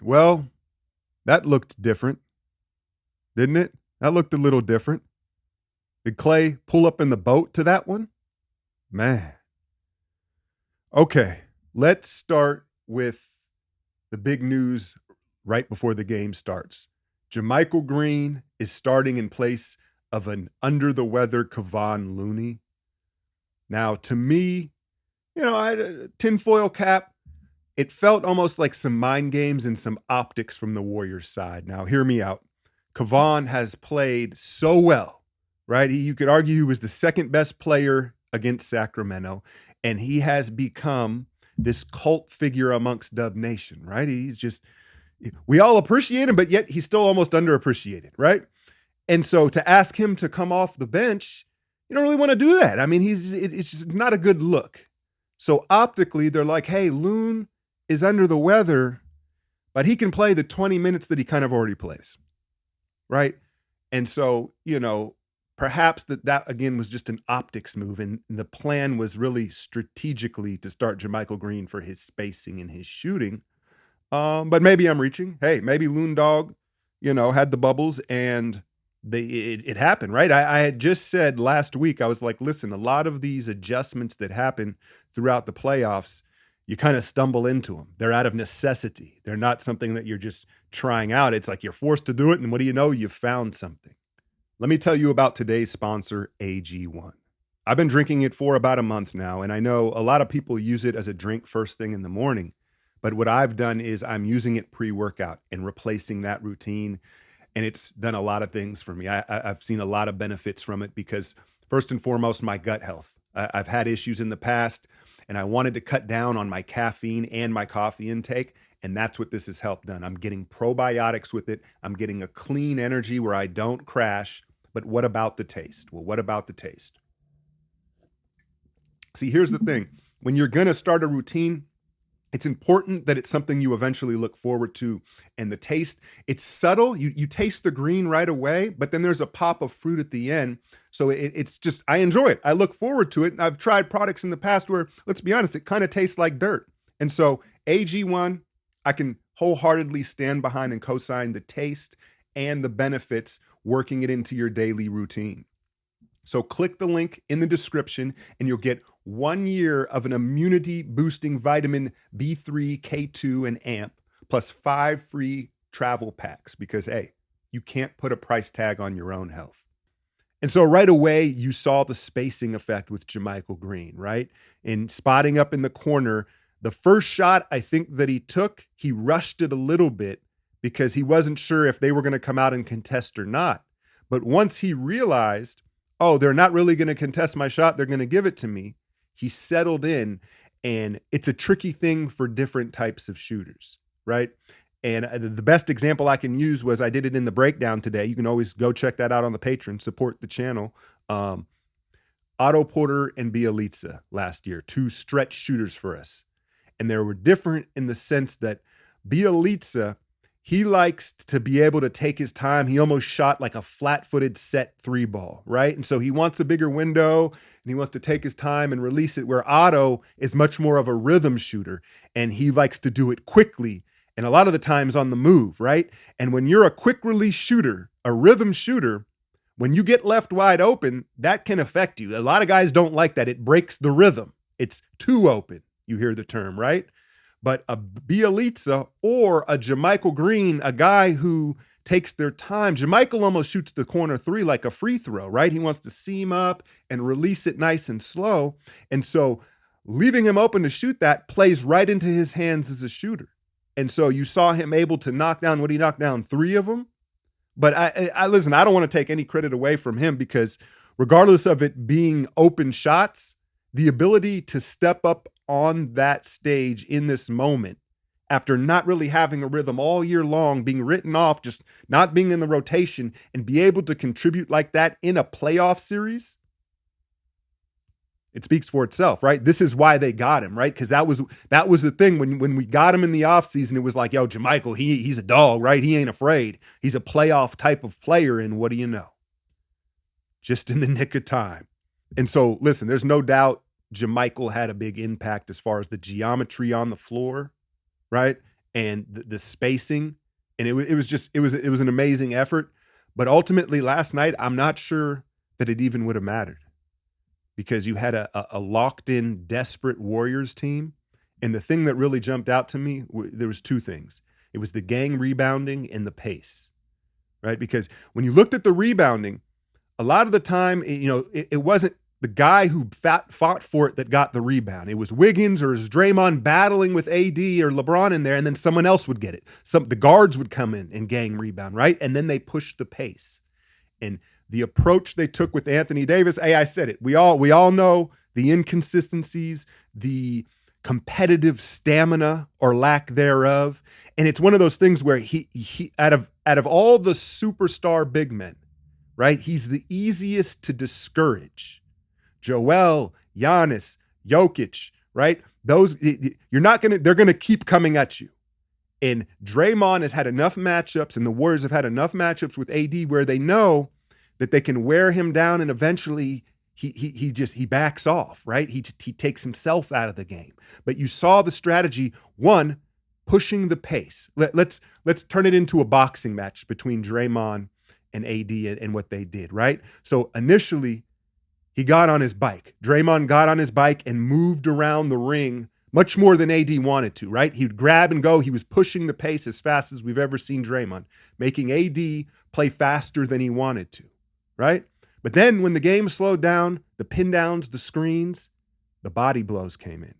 Well, that looked different, didn't it? That looked a little different. Did Klay pull up in the boat to that one? Man. Okay, let's start with the big news right before the game starts. JaMychal Green is starting in place of an under-the-weather Kevon Looney. Now, to me, tinfoil cap, it felt almost like some mind games and some optics from the Warriors side. Now, hear me out. Kevon has played so well, right? You could argue he was the second best player against Sacramento, and he has become this cult figure amongst Dub Nation, right? We all appreciate him, but yet he's still almost underappreciated, right? And so to ask him to come off the bench, you don't really want to do that. I mean, it's just not a good look. So optically, they're like, hey, Loon is under the weather, but he can play the 20 minutes that he kind of already plays, right? And so, perhaps that again was just an optics move, and the plan was really strategically to start JaMychal Green for his spacing and his shooting. But maybe I'm reaching. Hey, maybe Loon Dog, had the bubbles and it happened, right? I had just said last week, I was like, listen, a lot of these adjustments that happen throughout the playoffs, you kind of stumble into them. They're out of necessity. They're not something that you're just trying out. It's like you're forced to do it, and what do you know? You've found something. Let me tell you about today's sponsor, AG1. I've been drinking it for about a month now, and I know a lot of people use it as a drink first thing in the morning. But what I've done is I'm using it pre-workout and replacing that routine. And it's done a lot of things for me. I've seen a lot of benefits from it because first and foremost, my gut health. I've had issues in the past and I wanted to cut down on my caffeine and my coffee intake. And that's what this has helped done. I'm getting probiotics with it. I'm getting a clean energy where I don't crash. But what about the taste? Well, what about the taste? See, here's the thing. When you're going to start a routine, it's important that it's something you eventually look forward to. And the taste, it's subtle. You taste the green right away, but then there's a pop of fruit at the end. So it's just, I enjoy it. I look forward to it. And I've tried products in the past where, let's be honest, it kind of tastes like dirt. And so AG1, I can wholeheartedly stand behind and co-sign the taste and the benefits working it into your daily routine. So click the link in the description and you'll get 1 year of an immunity boosting vitamin B3K2 and AMP plus 5 free travel packs because, hey, you can't put a price tag on your own health. And so right away, you saw the spacing effect with JaMychal Green, right? In spotting up in the corner, the first shot I think that he took, he rushed it a little bit because he wasn't sure if they were going to come out and contest or not. But once he realized, oh, they're not really going to contest my shot, they're going to give it to me, he settled in. And it's a tricky thing for different types of shooters, right? And the best example I can use was I did it in the breakdown today. You can always go check that out on the Patreon, support the channel. Otto Porter and Bjelica last year, 2 stretch shooters for us. And they were different in the sense that Bjelica, he likes to be able to take his time. He almost shot like a flat-footed set 3 ball, right? And so he wants a bigger window and he wants to take his time and release it, where Otto is much more of a rhythm shooter and he likes to do it quickly and a lot of the times on the move, right? And when you're a quick release shooter, a rhythm shooter, when you get left wide open, that can affect you. A lot of guys don't like that. It breaks the rhythm. It's too open. You hear the term, right? But a Bjelica or a JaMychal Green, a guy who takes their time. JaMychal almost shoots the corner 3 like a free throw, right? He wants to seam up and release it nice and slow. And so leaving him open to shoot that plays right into his hands as a shooter. And so you saw him able to knock down, what he knocked down, 3 of them. But I listen, I don't want to take any credit away from him because regardless of it being open shots, the ability to step up on that stage in this moment after not really having a rhythm all year long, being written off, just not being in the rotation, and be able to contribute like that in a playoff series, it speaks for itself, right? This is why they got him, right? Because that was the thing when we got him in the offseason, it was like, yo, JaMychal, he's a dog, right? He ain't afraid. He's a playoff type of player, and what do you know? Just in the nick of time. And so, listen, there's no doubt JaMychal had a big impact as far as the geometry on the floor, right? and the spacing. And it was an amazing effort. But ultimately last night, I'm not sure that it even would have mattered, because you had a locked in, desperate Warriors team. And the thing that really jumped out to me, there was two things. It was the gang rebounding and the pace, right? Because when you looked at the rebounding, a lot of the time, it wasn't the guy who fought for it that got the rebound. It was Wiggins or it was Draymond battling with AD or LeBron in there, and then someone else would get it. The guards would come in and gang rebound, right? And then they pushed the pace. And the approach they took with Anthony Davis, hey, I said it. We all know the inconsistencies, the competitive stamina or lack thereof. And it's one of those things where he out of all the superstar big men, right? He's the easiest to discourage. Joel, Giannis, Jokic, right? Those they're gonna keep coming at you. And Draymond has had enough matchups, and the Warriors have had enough matchups with AD where they know that they can wear him down, and eventually he backs off, right? He takes himself out of the game. But you saw the strategy, one, pushing the pace. Let's turn it into a boxing match between Draymond and AD and what they did, right? So initially, he got on his bike. Draymond got on his bike and moved around the ring much more than AD wanted to, right? He would grab and go. He was pushing the pace as fast as we've ever seen Draymond, making AD play faster than he wanted to, right? But then when the game slowed down, the pin downs, the screens, the body blows came in.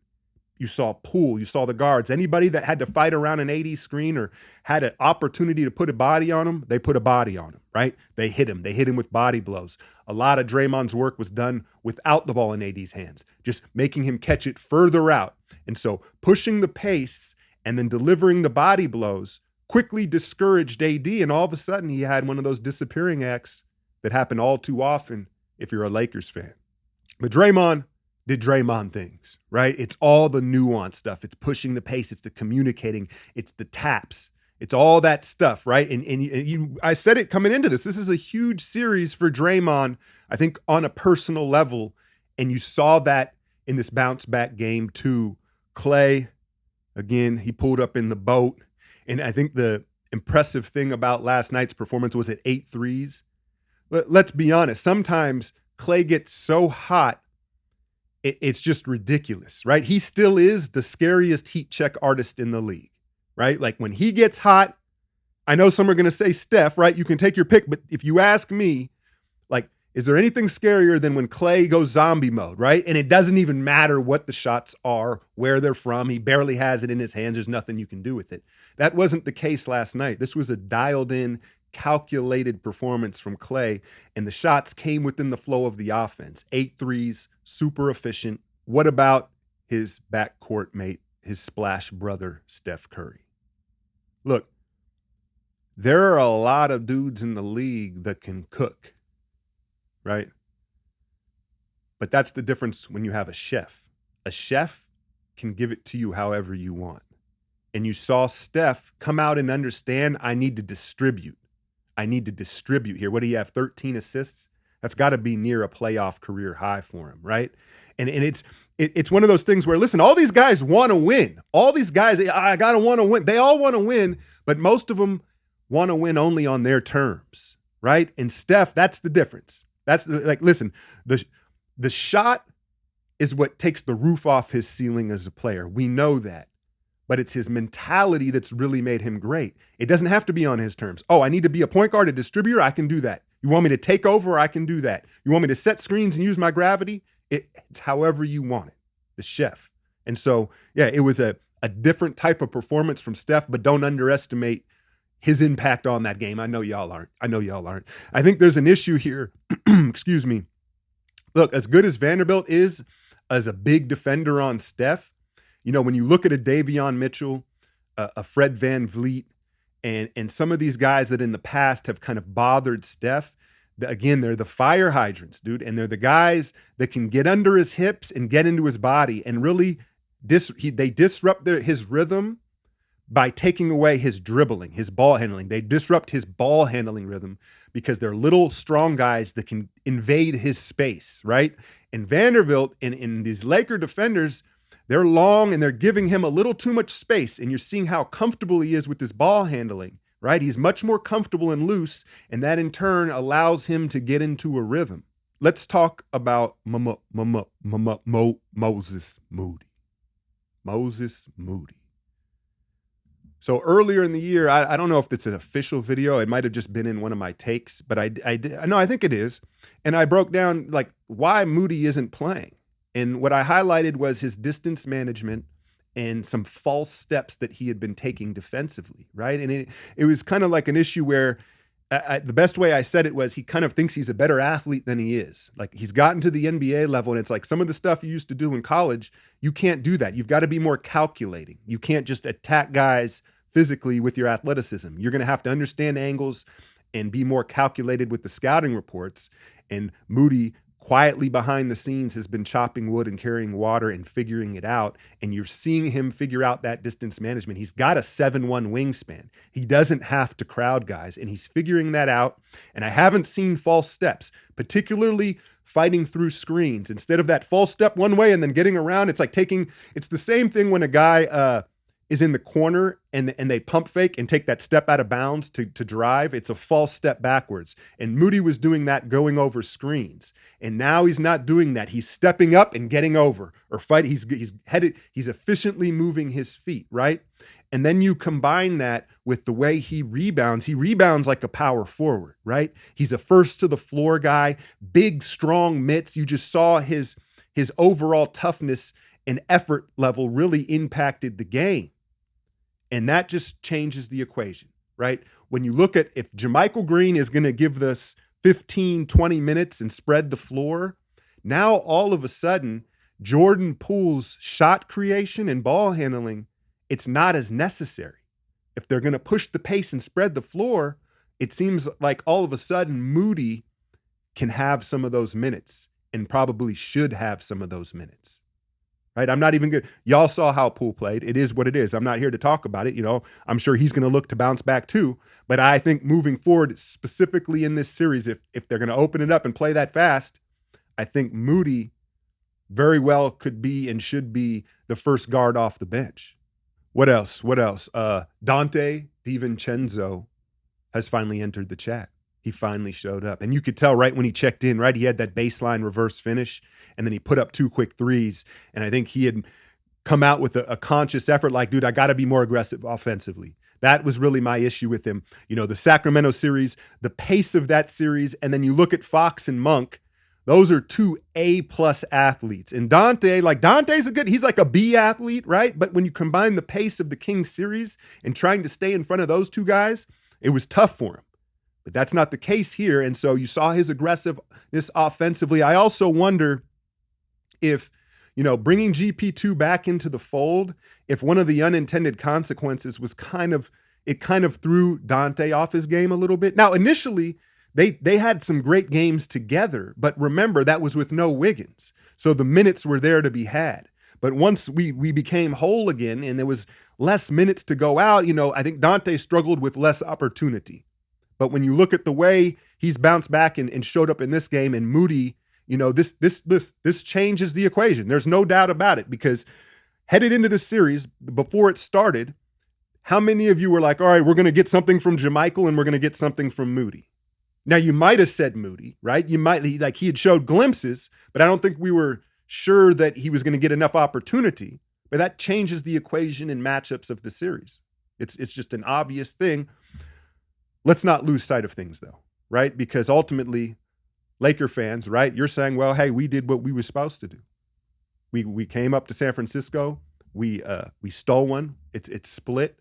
You saw Poole, you saw the guards. Anybody that had to fight around an AD screen or had an opportunity to put a body on him, they put a body on him, right? They hit him. They hit him with body blows. A lot of Draymond's work was done without the ball in AD's hands, just making him catch it further out. And so pushing the pace and then delivering the body blows quickly discouraged AD, and all of a sudden he had one of those disappearing acts that happen all too often if you're a Lakers fan. But Draymond did Draymond things, right? It's all the nuanced stuff. It's pushing the pace. It's the communicating. It's the taps. It's all that stuff, right? And I said it coming into this. This is a huge series for Draymond, I think, on a personal level. And you saw that in this bounce back game too. Klay, again, he pulled up in the boat. And I think the impressive thing about last night's performance was at 8 threes. Let's be honest. Sometimes Klay gets so hot, it's just ridiculous, right? He still is the scariest heat check artist in the league, right? Like when he gets hot, I know some are going to say Steph, right? You can take your pick, but if you ask me, like, is there anything scarier than when Klay goes zombie mode, right? And it doesn't even matter what the shots are, where they're from. He barely has it in his hands. There's nothing you can do with it. That wasn't the case last night. This was a dialed in, calculated performance from Klay, and the shots came within the flow of the offense. 8 threes, super efficient. What about his backcourt mate, his splash brother, Steph Curry? Look, there are a lot of dudes in the league that can cook, right? But that's the difference when you have a chef. A chef can give it to you however you want. And you saw Steph come out and understand, I need to distribute. I need to distribute here. What do you have, 13 assists? That's got to be near a playoff career high for him, right? And it's one of those things where, listen, all these guys want to win. All these guys, I got to want to win. They all want to win, but most of them want to win only on their terms, right? And Steph, that's the difference. Listen, the shot is what takes the roof off his ceiling as a player. We know that. But it's his mentality that's really made him great. It doesn't have to be on his terms. Oh, I need to be a point guard, a distributor. I can do that. You want me to take over? I can do that. You want me to set screens and use my gravity? It's however you want it. The chef. And so, yeah, it was a different type of performance from Steph, but don't underestimate his impact on that game. I know y'all aren't. I think there's an issue here. Excuse me. Look, as good as Vanderbilt is as a big defender on Steph, you know, when you look at a Davion Mitchell, a Fred VanVleet, and some of these guys that in the past have kind of bothered Steph, again, they're the fire hydrants, dude. And they're the guys that can get under his hips and get into his body and really they disrupt his rhythm by taking away his dribbling, his ball handling. They disrupt his ball handling rhythm because they're little, strong guys that can invade his space, right? And Vanderbilt and these Laker defenders, They're long and they're giving him a little too much space, and you're seeing how comfortable he is with his ball handling, right? He's much more comfortable and loose, and that in turn allows him to get into a rhythm. Let's talk about Moses Moody. Moses Moody. So earlier in the year, I don't know if it's an official video. It might have just been in one of my takes, but I think it is. And I broke down like why Moody isn't playing. And what I highlighted was his distance management and some false steps that he had been taking defensively, right? And it was kind of like an issue where the best way I said it was he kind of thinks he's a better athlete than he is. Like he's gotten to the NBA level, and it's like some of the stuff you used to do in college, you can't do that. You've got to be more calculating. You can't just attack guys physically with your athleticism. You're going to have to understand angles and be more calculated with the scouting reports. And Moody, quietly behind the scenes, has been chopping wood and carrying water and figuring it out. And you're seeing him figure out that distance management. He's got a 7'1" wingspan. He doesn't have to crowd guys, and he's figuring that out. And I haven't seen false steps, particularly fighting through screens. Instead of that false step one way and then getting around, it's like it's the same thing when a guy is in the corner and they pump fake and take that step out of bounds to drive. It's a false step backwards. And Moody was doing that going over screens. And now he's not doing that. He's stepping up and getting over or fight. He's efficiently moving his feet, right? And then you combine that with the way he rebounds. He rebounds like a power forward, right? He's a first to the floor guy, big, strong mitts. You just saw his overall toughness and effort level really impacted the game. And that just changes the equation, right? When you look at if JaMychal Green is going to give us 15, 20 minutes and spread the floor, now all of a sudden, Jordan Poole's shot creation and ball handling, it's not as necessary. If they're going to push the pace and spread the floor, it seems like all of a sudden Moody can have some of those minutes and probably should have some of those minutes. Right? I'm not even good. Y'all saw how Poole played. It is what it is. I'm not here to talk about it. I'm sure he's going to look to bounce back too. But I think moving forward, specifically in this series, if they're going to open it up and play that fast, I think Moody very well could be and should be the first guard off the bench. What else? Donte DiVincenzo has finally entered the chat. He finally showed up. And you could tell right when he checked in, right? He had that baseline reverse finish, and then he put up 2 quick threes. And I think he had come out with a conscious effort like, dude, I got to be more aggressive offensively. That was really my issue with him. The Sacramento series, the pace of that series, and then you look at Fox and Monk, those are 2 A+ athletes. And Donte's he's like a B athlete, right? But when you combine the pace of the Kings series and trying to stay in front of those 2 guys, it was tough for him. But that's not the case here. And so you saw his aggressiveness offensively. I also wonder if, bringing GP2 back into the fold, if one of the unintended consequences was kind of threw Donte off his game a little bit. Now, initially, they had some great games together, but remember, that was with no Wiggins. So the minutes were there to be had. But once we became whole again and there was less minutes to go out, I think Donte struggled with less opportunity. But when you look at the way he's bounced back and showed up in this game, and Moody, this changes the equation. There's no doubt about it, because headed into this series, before it started, how many of you were like, all right, we're going to get something from JaMychal and we're going to get something from Moody? Now, you might have said Moody, right? You might, he had showed glimpses, but I don't think we were sure that he was going to get enough opportunity. But that changes the equation and matchups of the series. It's just an obvious thing. Let's not lose sight of things, though, right? Because ultimately, Laker fans, right, you're saying, well, hey, we did what we were supposed to do. We came up to San Francisco. We stole one. It's split.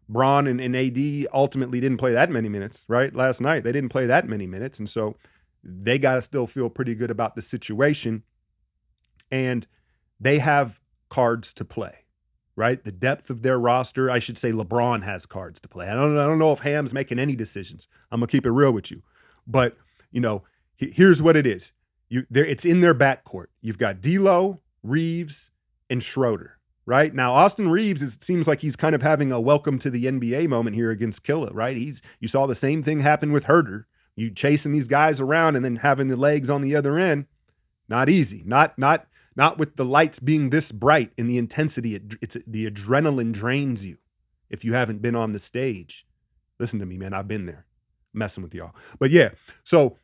Bron and AD ultimately didn't play that many minutes, right? Last night, they didn't play that many minutes. And so they got to still feel pretty good about the situation. And they have cards to play. Right? The depth of their roster, I should say LeBron has cards to play. I don't know if Ham's making any decisions. I'm going to keep it real with you. But, here's what it is. It's in their backcourt. You've got D'Lo, Reeves, and Schroeder, right? Now, Austin Reeves, it seems like he's kind of having a welcome to the NBA moment here against Killa, right? You saw the same thing happen with Herter. You chasing these guys around and then having the legs on the other end. Not easy. Not Not with the lights being this bright and the intensity. It's the adrenaline drains you if you haven't been on the stage. Listen to me, man. I've been there. I'm messing with y'all. But yeah, so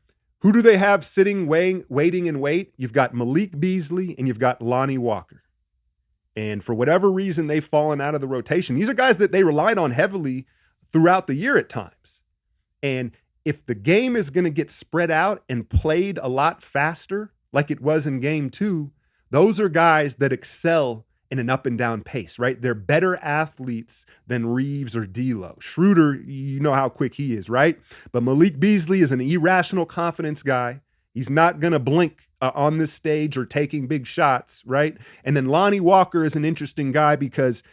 who do they have sitting, waiting in wait? You've got Malik Beasley and you've got Lonnie Walker. And for whatever reason, they've fallen out of the rotation. These are guys that they relied on heavily throughout the year at times. And if the game is going to get spread out and played a lot faster, like it was in game 2, those are guys that excel in an up and down pace, right? They're better athletes than Reeves or D'Lo. Schroeder, you know how quick he is, right? But Malik Beasley is an irrational confidence guy. He's not going to blink on this stage or taking big shots, right? And then Lonnie Walker is an interesting guy because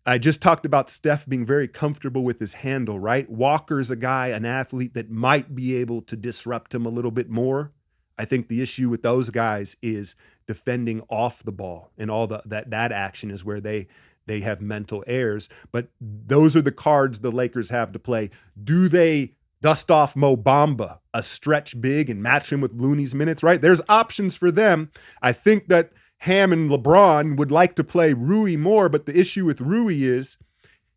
I just talked about Steph being very comfortable with his handle, right? Walker's a guy, an athlete that might be able to disrupt him a little bit more. I think the issue with those guys is defending off the ball, and all that action is where they have mental errors. But those are the cards the Lakers have to play. Do they dust off Mo Bamba, a stretch big, and match him with Looney's minutes, right? There's options for them. I think that Ham and LeBron would like to play Rui more, but the issue with Rui is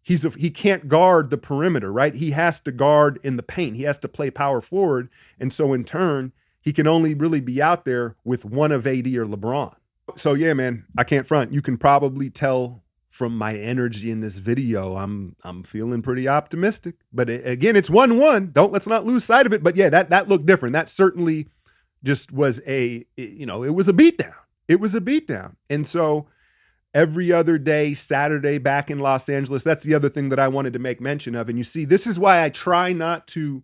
he can't guard the perimeter, right? He has to guard in the paint. He has to play power forward. And so in turn, he can only really be out there with one of AD or LeBron. So yeah, man, I can't front. You can probably tell from my energy in this video, I'm feeling pretty optimistic. But again, it's 1-1. Let's not lose sight of it. But yeah, that looked different. That certainly just was it was a beatdown. It was a beatdown. And so every other day, Saturday back in Los Angeles, that's the other thing that I wanted to make mention of. And you see, this is why I try not to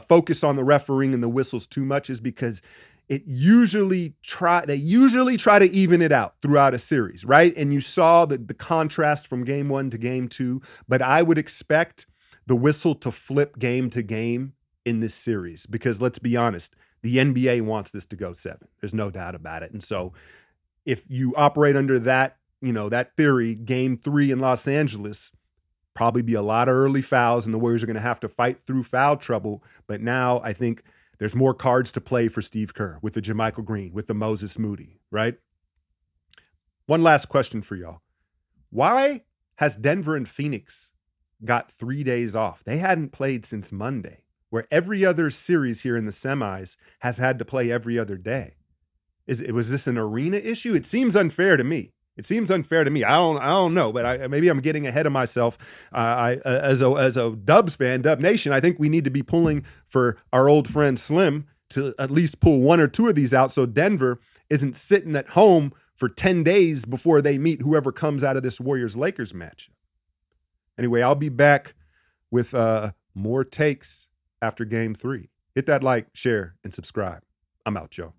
focus on the refereeing and the whistles too much, is because they usually try to even it out throughout a series, right? And you saw the contrast from game 1 to game 2, but I would expect the whistle to flip game to game in this series, because let's be honest, the NBA wants this to go 7. There's no doubt about it. And so if you operate under that theory, game 3 in Los Angeles, probably be a lot of early fouls, and the Warriors are going to have to fight through foul trouble. But now I think there's more cards to play for Steve Kerr with the JaMychal Green, with the Moses Moody, right? One last question for y'all. Why has Denver and Phoenix got 3 days off? They hadn't played since Monday, where every other series here in the semis has had to play every other day. Was this an arena issue? It seems unfair to me. I don't know, but maybe I'm getting ahead of myself. As a Dubs fan, Dub Nation, I think we need to be pulling for our old friend Slim to at least pull 1 or 2 of these out, so Denver isn't sitting at home for 10 days before they meet whoever comes out of this Warriors-Lakers match. Anyway, I'll be back with more takes after game 3. Hit that like, share, and subscribe. I'm out, y'all.